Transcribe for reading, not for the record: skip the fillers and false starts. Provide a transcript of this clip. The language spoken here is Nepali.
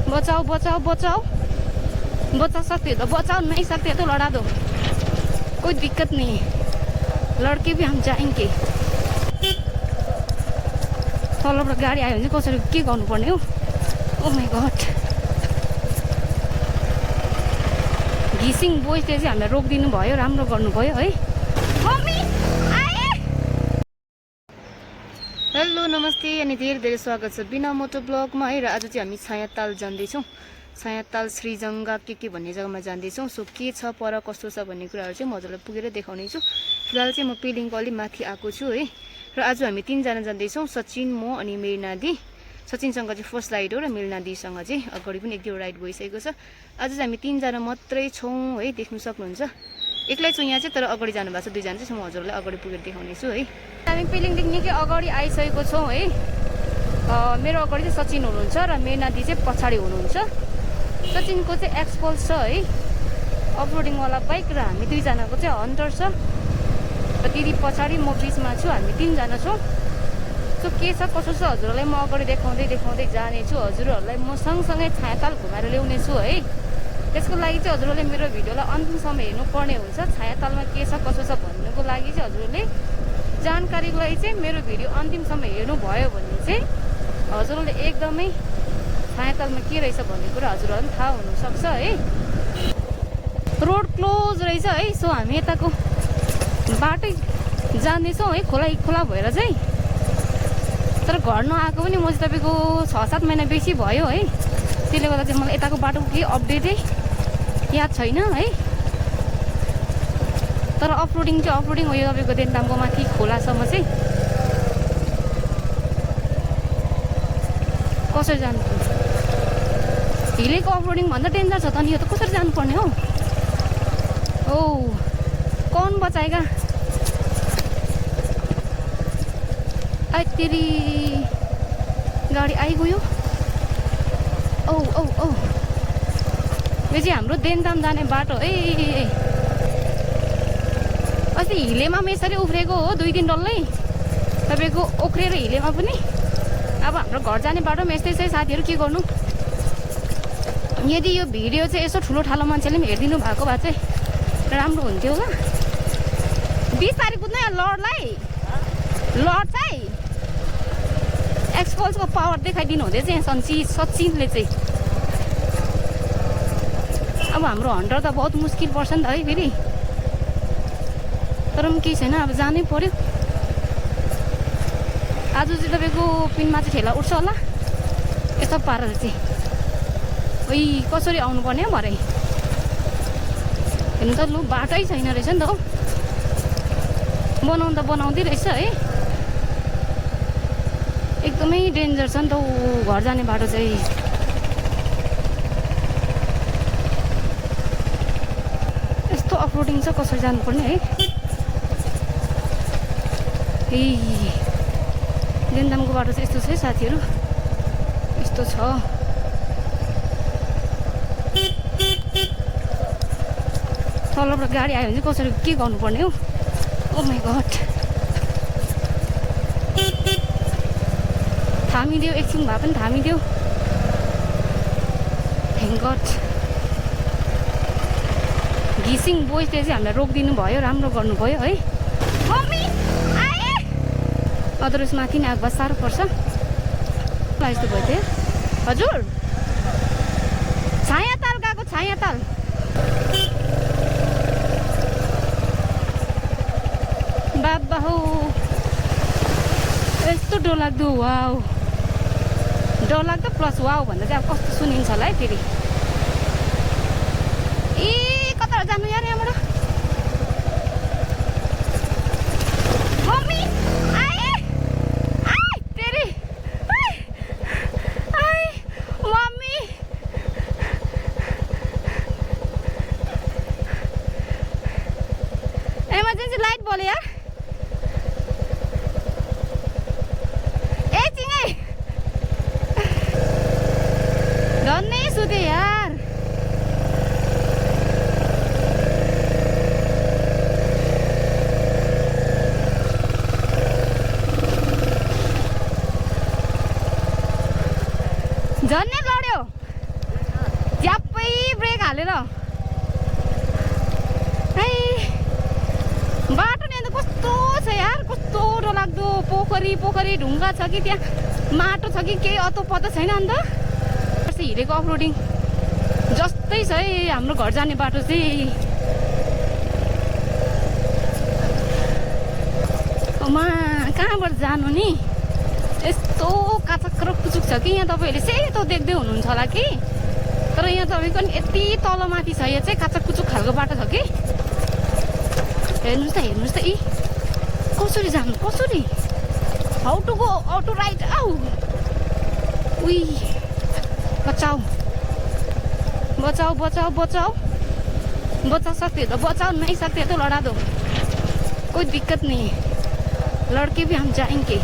बचाओ बचाओ बचाओ, बचा सकते तो बचाओ, नहीं सकते तो लड़ा दो, कोई दिक्कत नहीं है, लड़के भी हम जाएंगे। तलबाट गाडी आयो भने चाहिँ कसरी के गर्नुपर्ने हो? ओ माई गॉड, घिसिङ बोइजले चाहिँ हामीलाई रोकिदिनु भयो, राम्रो गर्नुभयो है। मम्मी आए। हेलो नमस्ते अनि धेरै धेरै स्वागत छ बिना मोटो ब्लगमा है। र आज चाहिँ हामी छायाताल जाँदैछौँ। छायाताल श्रीजङ्गा के भन्ने जग्गामा जाँदैछौँ। सो के छ पर कस्तो छ भन्ने कुराहरू चाहिँ म हजुरलाई पुगेर देखाउने छु। फिलहाल चाहिँ म पेलिङको अलि माथि आएको छु है। र आज हामी 3 जना जाँदैछौँ, सचिन, म अनि मेरिना दी। सचिनसँग चाहिँ फर्स्ट राइड हो र मेरिना दीसँग चाहिँ अगाडि पनि 1-2 राइड भइसकेको छ। आज चाहिँ हामी 3 जना मात्रै छौँ है, देख्नु सक्नुहुन्छ। एक्लै छु यहाँ चाहिँ, तर अगाडि जानु भएको छ 2 जना चाहिँ। म हजुरलाई अगाडि पुगेर देखाउने छु है। हामी पेलिङदेखि निकै अगाडि आइसकेको छौँ है। मेरो अगाडि चाहिँ सचिन हुनुहुन्छ र मेरिना दी चाहिँ पछाडि हुनुहुन्छ। सचिनको चाहिँ एक्सपल्स छ है, अफरोडिङवाला बाइक, र हामी 2 जनाको चाहिँ हन्टर छ। र दिदी पछाडि, म बिचमा छु, हामी 3 जना छौँ। सो के छ कसो छ हजुरहरूलाई म अगाडि देखाउँदै जानेछु। हजुरहरूलाई म सँगसँगै छायाताल घुमाएर ल्याउने छु है। त्यसको लागि चाहिँ हजुरहरूले मेरो भिडियोलाई अन्तिमसम्म हेर्नुपर्ने हुन्छ। छायातालमा के छ कसो छ भन्नुको लागि चाहिँ हजुरहरूले जानकारीको लागि चाहिँ मेरो भिडियो अन्तिमसम्म हेर्नुभयो भने चाहिँ हजुरहरूले एकदमै छायातालमा के रहेछ भन्ने कुरा हजुरहरूलाई पनि थाहा हुनसक्छ है। रोड क्लोज रहेछ है। सो हामी यताको बाटै जाँदैछौँ है, खोला भएर चाहिँ। तर घर नआएको पनि म चाहिँ तपाईँको 6-7 महिना बेसी भयो है। त्यसले गर्दा चाहिँ मलाई यताको बाटोको केही अपडेटै याद छैन है। तर अफरोडिङ हो यो तपाईँको देन्तामको माथि खोलासम्म चाहिँ। कसरी जानुपर्ने? हिलेको अफरोडिङ भन्दा डेन्जर छ त नि, यो त कसरी जानुपर्ने हो? ओ कौन बचाएगा? तेरी गाडी आइगयो। औ यो चाहिँ हाम्रो देन्ताम जाने बाटो है। अस्ति हिलेमा यसरी उफ्रेको हो 2 दिन डल्लै तपाईँको, उख्रेर हिलेमा पनि। अब हाम्रो घर जाने बाटोमा यस्तै छ साथीहरू, के गर्नु। यदि यो भिडियो चाहिँ यसो ठुलो ठालो मान्छेले पनि हेरिदिनु भएको भए चाहिँ राम्रो हुन्थ्यो होला। 20 तारिक कुद्ने लडलाई लड चाहिँ एक्सपल्सको पावर देखाइदिनु हुँदैछ यहाँ सचिनले चाहिँ। अब हाम्रो हन्टर त बहुत मुस्किल पर्छ नि त है फेरि। तर पनि केही छैन, अब जानै पर्यो। आज चाहिँ तपाईँको पिनमा चाहिँ ठेला उठ्छ होला यस्तो पाराले चाहिँ। ओइ कसरी आउनुपर्ने हो भरे? हेर्नु त लु, बाटै छैन रहेछ नि त हो। बनाउँदै रहेछ है। एकदमै डेन्जर छ नि त घर जाने बाटो चाहिँ। यस्तो अफरोडिङ छ, कसरी जानुपर्ने है? ए देन्तामको बाटो चाहिँ यस्तो छ है साथीहरू, यस्तो छ। तलबाट गाडी आयो भने चाहिँ कसरी के गर्नुपर्ने हो? ओ माई गॉड, थामिदेऊ एकछिन भए पनि थामिदेऊ। थ्याङ्क गड, घिसिङ बोइजले चाहिँ हामीलाई रोकिदिनु भयो, राम्रो गर्नुभयो है। मम्मी आए। अदरवाइज माथि नै आएको भए साह्रो पर्छ। यस्तो भयो थियो हजुर। छायाताल गएको, छायाताल। बाबा हो यस्तो डरलाग्दो, वाउ डरलाग्दो प्लस वाउ भन्दा चाहिँ अब कस्तो सुनिन्छ होला है फेरि। ए कता जानु यार यहाँबाट? मम्मी आए तेरी मम्मी। इमर्जेन्सी लाइट बोले यार। यार झन्नै लड्यो। झ्याप्पै ब्रेक हालेर बाटो नि अन्त कस्तो छ यार, कस्तो डरलाग्दो। पोखरी ढुङ्गा छ कि त्यहाँ माटो छ कि केही अतो पत्तो छैन। अन्त हिँडेको अफरोडिङ जस्तै छ है हाम्रो घर जाने बाटो चाहिँ। कहाँबाट जानु नि, यस्तो काचक र कुचुक छ कि यहाँ तपाईँहरूले सेतो देख्दै हुनुहुन्छ होला कि, तर यहाँ तपाईँको नि यति तलमाथि छ। यो चाहिँ काचक कुचुक खालको बाटो छ कि। हेर्नुहोस् त यी कसरी जानु, कसरी how to go, how to write. आउ उही बचाऊ बचाओ बचाओ बचाओ बचा सकते तो बचाओ, नहीं सकते तो लड़ा दो, कोई दिक्कत नहीं है, लड़के भी हम जाएंगे।